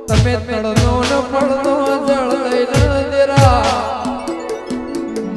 તમે તળનો ન પડનો જળ લઈને દેરા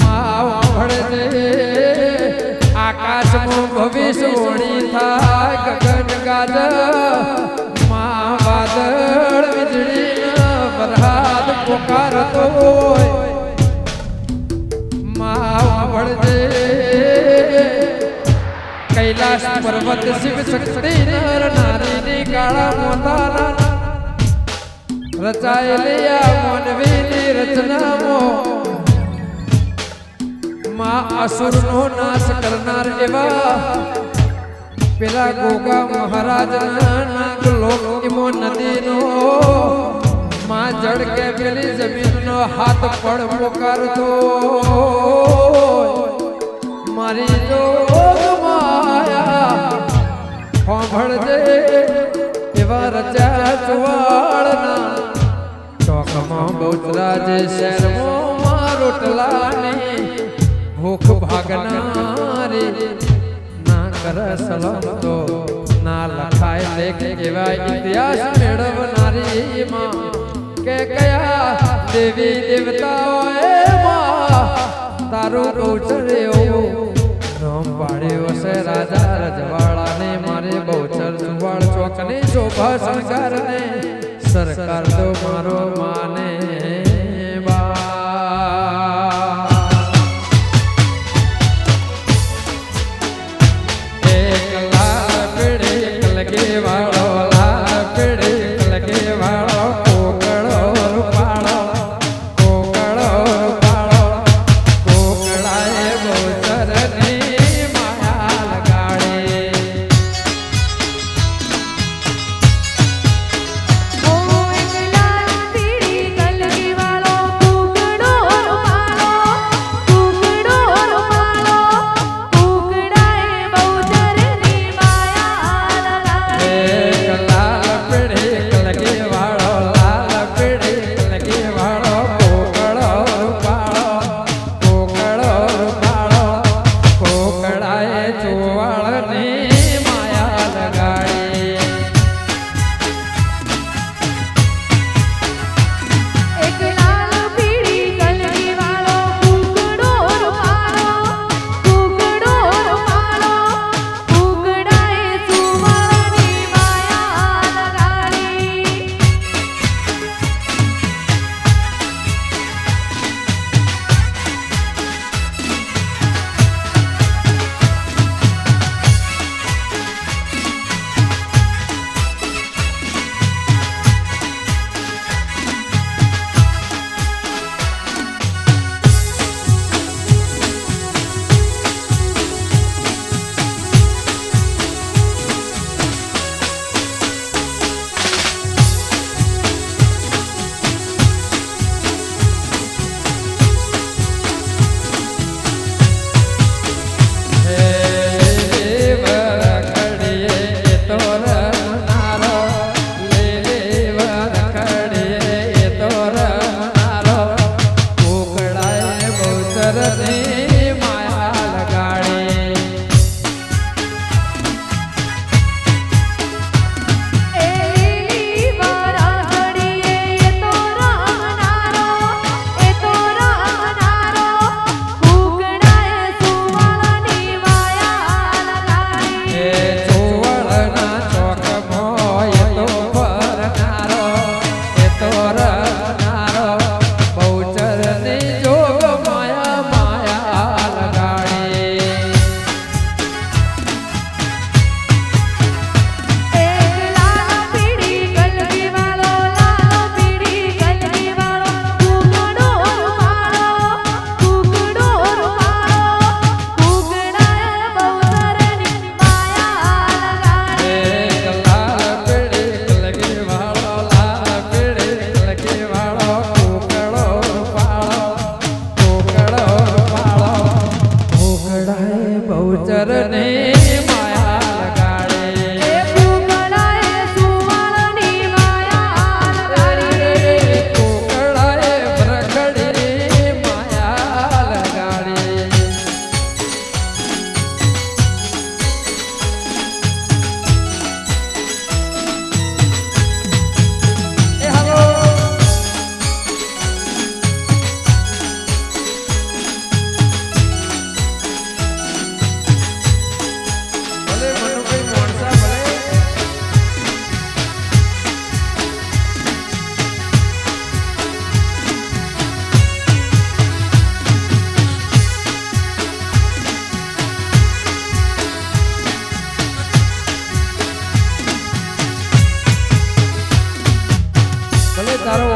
માં ભળજે આકાશમાં ભવિષ્યવાણી થાય ગગન ગાજ માં વાદળ વીજળી વરસાદ પોકારતો માં ભળજે कैलाश पर्वत शिव शक्ति नर नारी नी काळा मोताना रचायलिया मानवी नी रचना मो मां असुर नो नाश करनार एवा पेला गोगा महाराज ना नागलोक इमो नदी नो मां जड़ के पेली जमीन नो हाथ पड़ पुकारतो मारी जो ભળજે એવા રચ્યા ચુવાળના ચોકમાં બહુચરાજે શહેરમાં રોટલાની ભૂખ ભાગનારી ના કર સલમ તો ના લખાય લેખ એવા ઇતિહાસ મેળવનારી માં કે કયા દેવી દેવતાઓએ માં તારું બહુચર એવું નામ પાડ્યો છે રાજા રજવાડાને મારે બહુચર સુવાળ ચોકની શોભા શણગારને સરકાર દો મારો માને એક લાલ પીળી કલગે વાળો લાલ પીળી કલગે વાળો કોકળો રૂપાળો કોકળો રૂપાળો કોકળાએ બહુચરની કલગે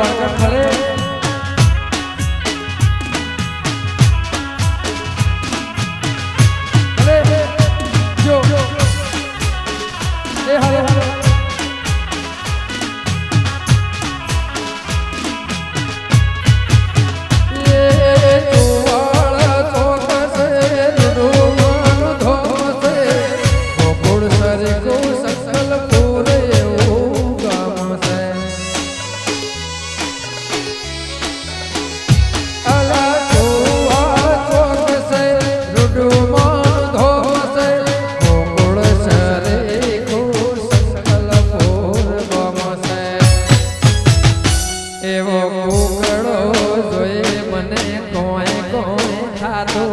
આગળ ભલે ભલે જો એ હાલો હાલો એવો કુકડો જોઈ મને કોઈ કોઈ થાતો